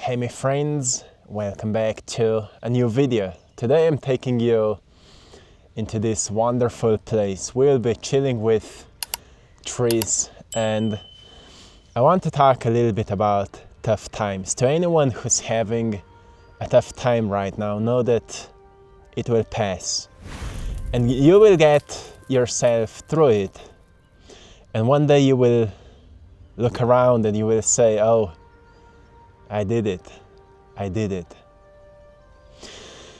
Hey my friends, welcome back to a new video. Today I'm taking you into this wonderful place. We'll be chilling with trees and I want to talk a little bit about tough times. To anyone who's having a tough time right now, know that it will pass and you will get yourself through it. And one day you will look around and you will say, oh, I did it.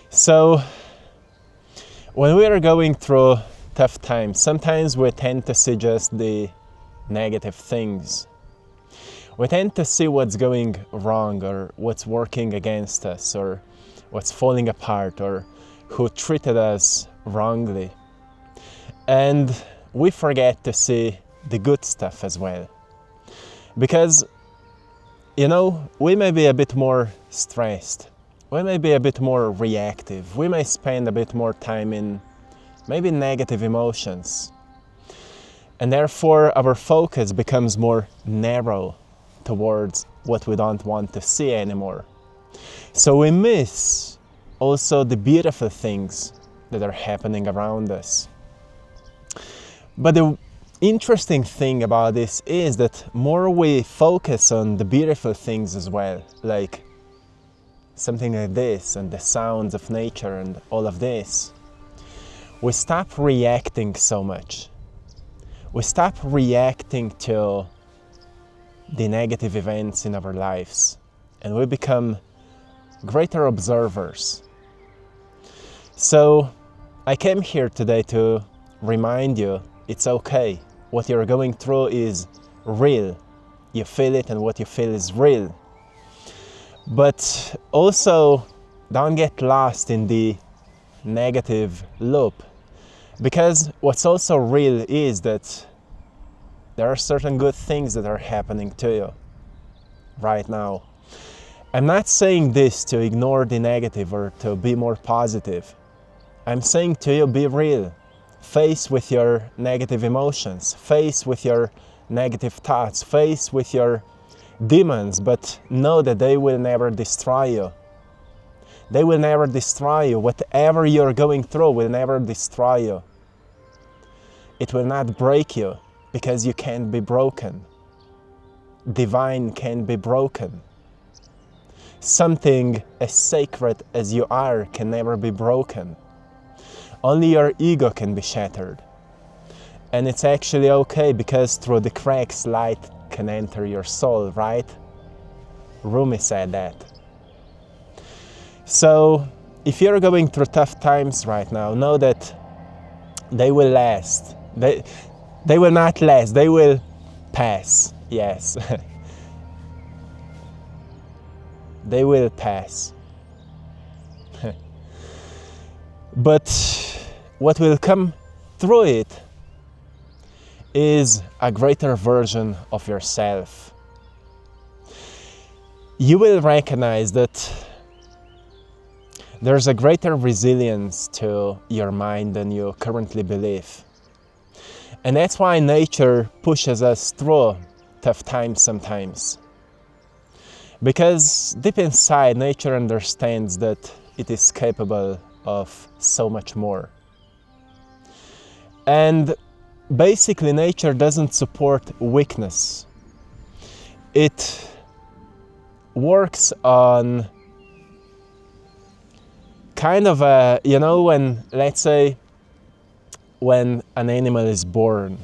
So when we are going through tough times, sometimes we tend to see just the negative things. We tend to see what's going wrong or what's working against us or what's falling apart or who treated us wrongly. And we forget to see the good stuff as well. Because we may be a bit more stressed. We may be a bit more reactive. We may spend a bit more time in maybe negative emotions. And therefore our focus becomes more narrow towards what we don't want to see anymore. So we miss also the beautiful things that are happening around us. But the interesting thing about this is that more we focus on the beautiful things as well, like something like this and the sounds of nature and all of this, we stop reacting so much. We stop reacting to the negative events in our lives and we become greater observers. So I came here today to remind you it's okay. What you're going through is real. You feel it and what you feel is real. But also don't get lost in the negative loop. Because what's also real is that there are certain good things that are happening to you right now. I'm not saying this to ignore the negative or to be more positive. I'm saying to you, be real. Face with your negative emotions, face with your negative thoughts, face with your demons, but know that they will never destroy you. They will never destroy you. Whatever you're going through will never destroy you. It will not break you because you can't be broken. Divine can't be broken. Something as sacred as you are can never be broken. Only your ego can be shattered. And it's actually okay because through the cracks light can enter your soul, right? Rumi said that. So if you're going through tough times right now, know that they will last. They will not last, they will pass, yes. They will pass. But what will come through it is a greater version of yourself. You will recognize that there's a greater resilience to your mind than you currently believe. And that's why nature pushes us through tough times sometimes. Because deep inside, nature understands that it is capable of so much more. And basically nature doesn't support weakness. It works on kind of a, when, let's say, when an animal is born,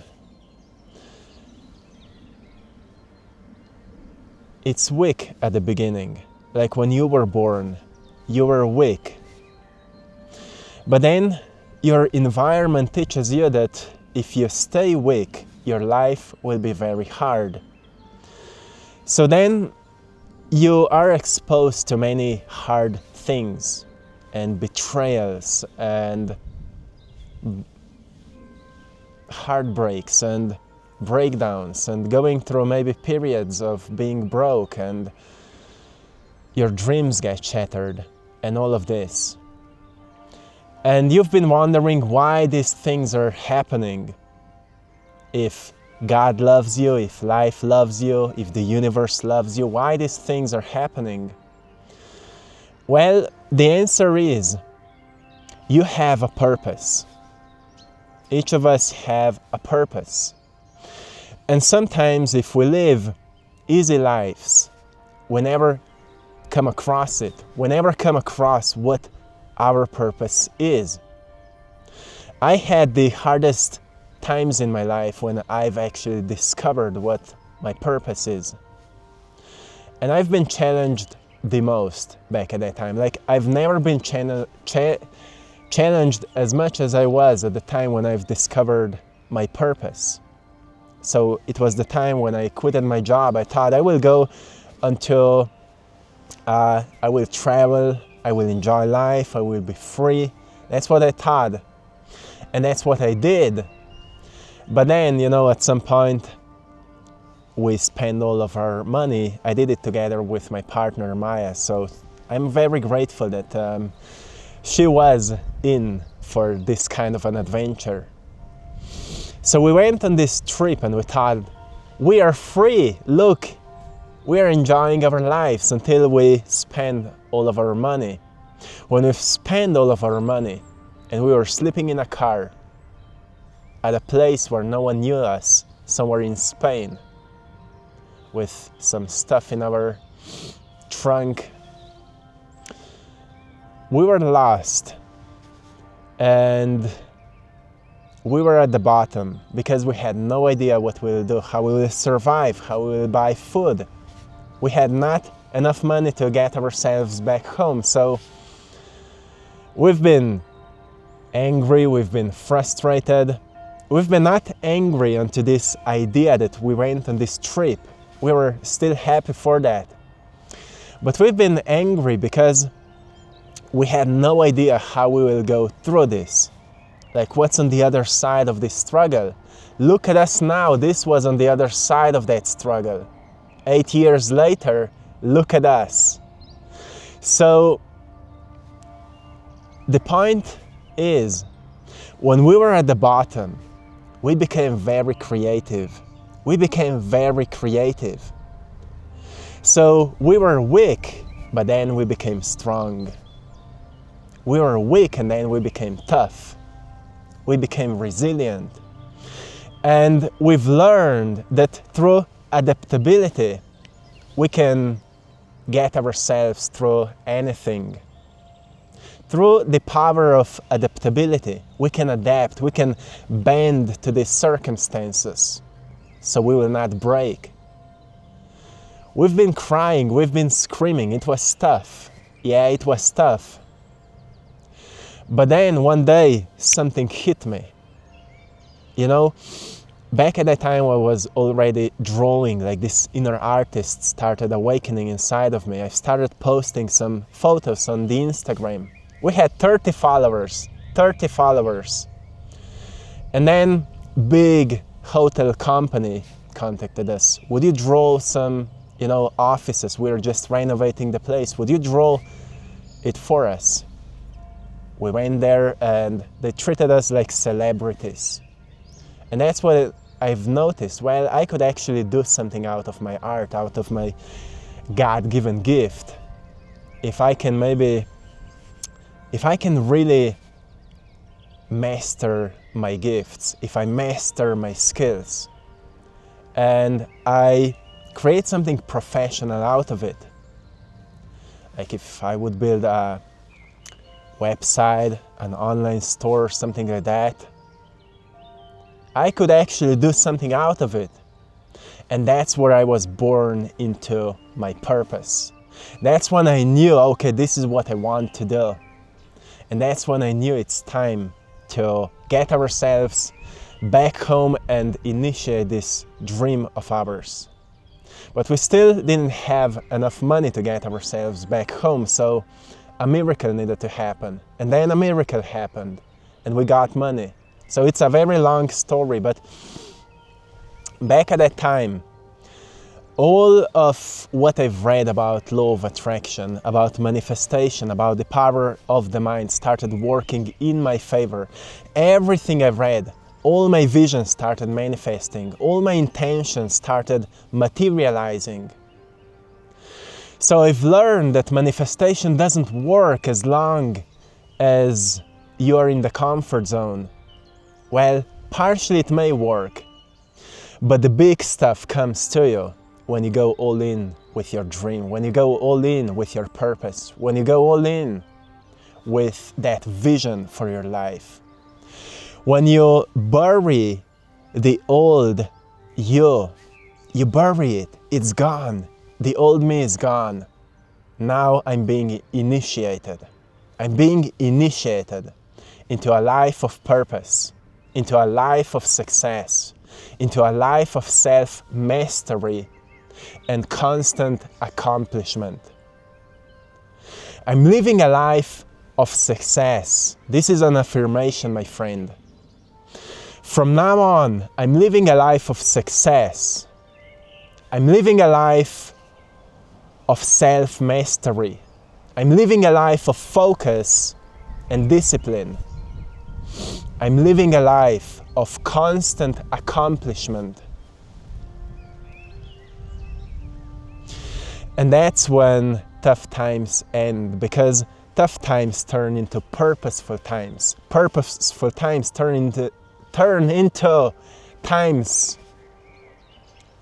it's weak at the beginning. Like when you were born, you were weak. But then your environment teaches you that if you stay weak, your life will be very hard. So then you are exposed to many hard things and betrayals and heartbreaks and breakdowns and going through maybe periods of being broke and your dreams get shattered and all of this. And you've been wondering why these things are happening. If God loves you, if life loves you, if the universe loves you, why these things are happening? Well, the answer is you have a purpose. Each of us have a purpose. And sometimes if we live easy lives, we never come across it. We never come across what our purpose is. I had the hardest times in my life when I've actually discovered what my purpose is. And I've been challenged the most back at that time. Like, I've never been challenged as much as I was at the time when I've discovered my purpose. So it was the time when I quitted my job. I thought I will go until I will travel, I will enjoy life, I will be free. That's what I thought. And that's what I did. But then, at some point, we spent all of our money. I did it together with my partner, Maya. So I'm very grateful that she was in for this kind of an adventure. So we went on this trip and we thought, we are free. Look, we are enjoying our lives until we spend all of our money. When we spent all of our money and we were sleeping in a car at a place where no one knew us, somewhere in Spain, with some stuff in our trunk, we were lost. And we were at the bottom because we had no idea what we will do, how we will survive, how we will buy food. We had not enough money to get ourselves back home. So we've been angry, we've been frustrated. We've been not angry onto this idea that we went on this trip. We were still happy for that. But we've been angry because we had no idea how we will go through this. Like, what's on the other side of this struggle? Look at us now, this was on the other side of that struggle. 8 years later, look at us. So, the point is, when we were at the bottom, we became very creative. We became very creative. So, we were weak, but then we became strong. We were weak and then we became tough. We became resilient. And we've learned that through adaptability, we can get ourselves through anything. Through the power of adaptability, we can adapt, we can bend to the circumstances, so we will not break. We've been crying, we've been screaming, it was tough. Yeah, it was tough. But then one day, something hit me. Back at that time I was already drawing, like this inner artist started awakening inside of me. I started posting some photos on the Instagram. We had 30 followers. And then big hotel company contacted us. Would you draw some, offices? We're just renovating the place. Would you draw it for us? We went there and they treated us like celebrities. And that's what I've noticed. Well, I could actually do something out of my art, out of my God-given gift. If I can really master my gifts, if I master my skills, and I create something professional out of it. Like if I would build a website, an online store, something like that, I could actually do something out of it. And that's where I was born into my purpose. That's when I knew, okay, this is what I want to do. And that's when I knew it's time to get ourselves back home and initiate this dream of ours. But we still didn't have enough money to get ourselves back home, so a miracle needed to happen. And then a miracle happened, and we got money. So it's a very long story, but back at that time, all of what I've read about law of attraction, about manifestation, about the power of the mind started working in my favor. Everything I've read, all my visions started manifesting, all my intentions started materializing. So I've learned that manifestation doesn't work as long as you are in the comfort zone. Well, partially it may work, but the big stuff comes to you when you go all in with your dream, when you go all in with your purpose, when you go all in with that vision for your life. When you bury the old you bury it, it's gone. The old me is gone. Now I'm being initiated. I'm being initiated into a life of purpose, into a life of success, into a life of self-mastery and constant accomplishment. I'm living a life of success. This is an affirmation, my friend. From now on, I'm living a life of success. I'm living a life of self-mastery. I'm living a life of focus and discipline. I'm living a life of constant accomplishment. And that's when tough times end, because tough times turn into purposeful times. Purposeful times turn into times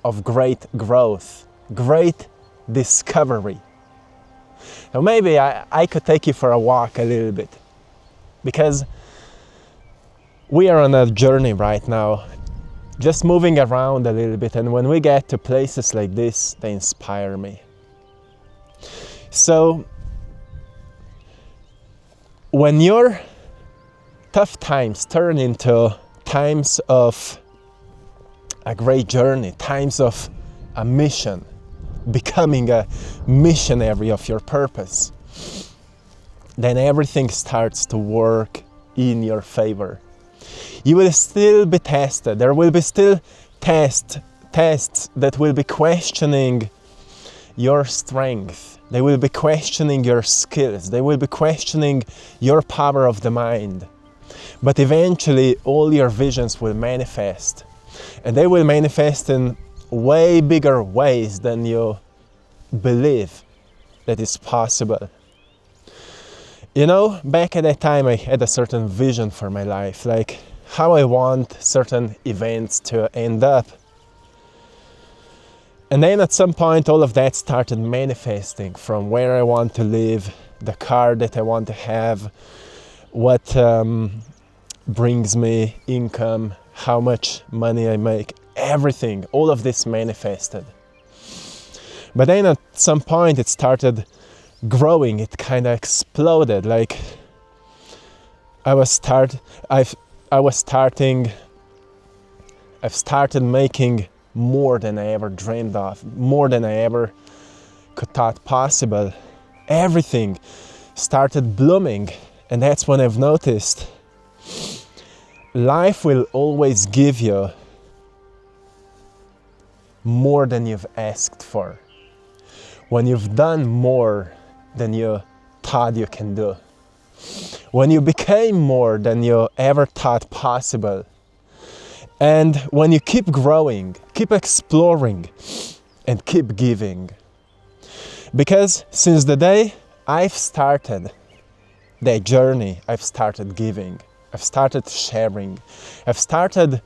of great growth, great discovery. Now maybe I could take you for a walk a little bit, because we are on a journey right now, just moving around a little bit, and when we get to places like this, they inspire me. So when your tough times turn into times of a great journey, times of a mission, becoming a missionary of your purpose, then everything starts to work in your favor. You will still be tested. There will be still tests that will be questioning your strength. They will be questioning your skills. They will be questioning your power of the mind. But eventually all your visions will manifest. And they will manifest in way bigger ways than you believe that is possible. You know, back at that time I had a certain vision for my life, like how I want certain events to end up. And then at some point all of that started manifesting, from where I want to live, the car that I want to have, what brings me income, how much money I make, everything, all of this manifested. But then at some point it started growing, it kind of exploded. Like I've started making more than I ever dreamed of, more than I ever could thought possible. Everything started blooming, and that's when I've noticed life will always give you more than you've asked for. When you've done more than you thought you can do. When you became more than you ever thought possible. And when you keep growing, keep exploring, and keep giving. Because since the day I've started that journey, I've started giving. I've started sharing. I've started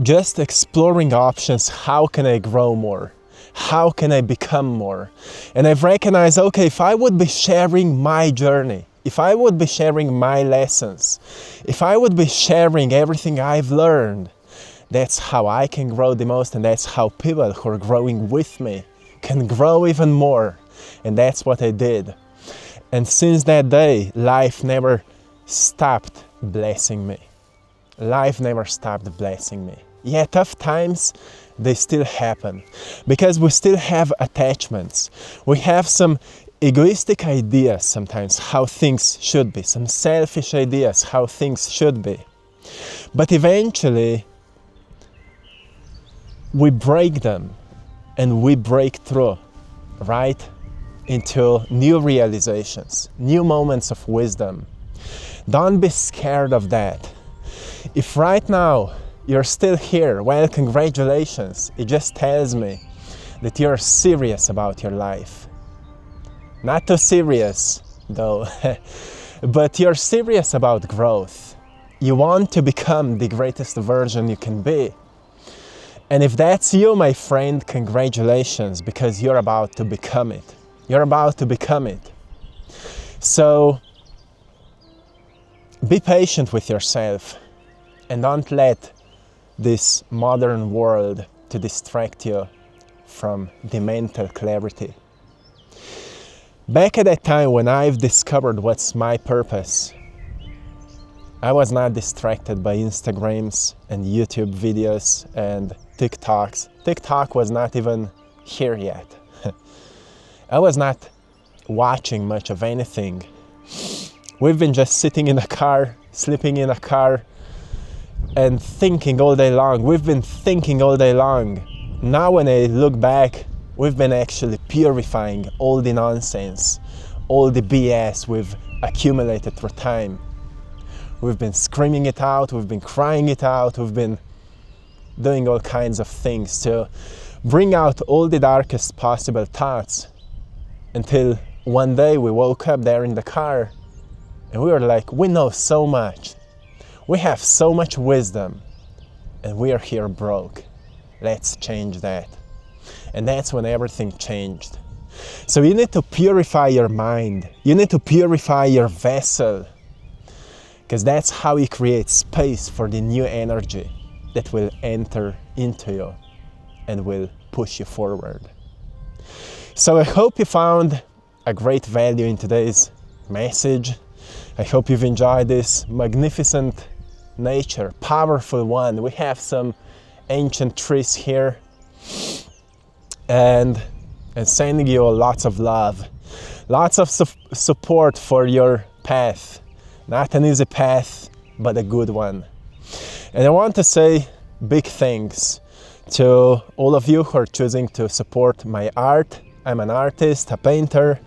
just exploring options. How can I grow more? How can I become more? And I've recognized, okay, if I would be sharing my journey, if I would be sharing my lessons, if I would be sharing everything I've learned, that's how I can grow the most, and that's how people who are growing with me can grow even more. And that's what I did. And since that day, life never stopped blessing me. Life never stopped blessing me. Yeah, tough times, they still happen, because we still have attachments. We have some egoistic ideas sometimes how things should be, some selfish ideas how things should be. But eventually we break them and we break through, right, into new realizations, new moments of wisdom. Don't be scared of that. If right now you're still here, well, congratulations. It just tells me that you're serious about your life. Not too serious, though, but you're serious about growth. You want to become the greatest version you can be. And if that's you, my friend, congratulations, because you're about to become it. You're about to become it. So, be patient with yourself and don't let this modern world to distract you from the mental clarity. Back at that time when I've discovered what's my purpose, I was not distracted by Instagrams and YouTube videos and TikToks. TikTok was not even here yet. I was not watching much of anything. We've been just sitting in a car, sleeping in a car, and thinking all day long. We've been thinking all day long. Now when I look back, we've been actually purifying all the nonsense, all the BS we've accumulated through time. We've been screaming it out, we've been crying it out, we've been doing all kinds of things to bring out all the darkest possible thoughts, until one day we woke up there in the car and we were like, we know so much. We have so much wisdom and we are here broke. Let's change that. And that's when everything changed. So you need to purify your mind. You need to purify your vessel, because that's how you create space for the new energy that will enter into you and will push you forward. So I hope you found a great value in today's message. I hope you've enjoyed this magnificent nature, powerful one. We have some ancient trees here, and sending you lots of love, lots of support for your path. Not an easy path, but a good one. And I want to say big thanks to all of you who are choosing to support my art. I'm an artist, a painter.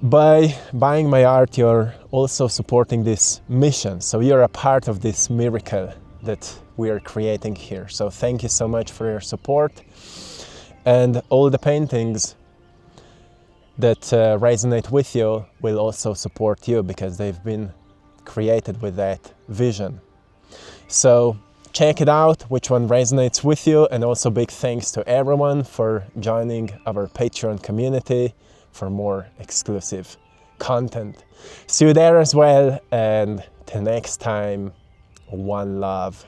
By buying my art, you're also supporting this mission. So you're a part of this miracle that we are creating here. So thank you so much for your support. And all the paintings that resonate with you will also support you, because they've been created with that vision. So check it out, which one resonates with you. And also big thanks to everyone for joining our Patreon community for more exclusive content. See you there as well, and till next time, one love.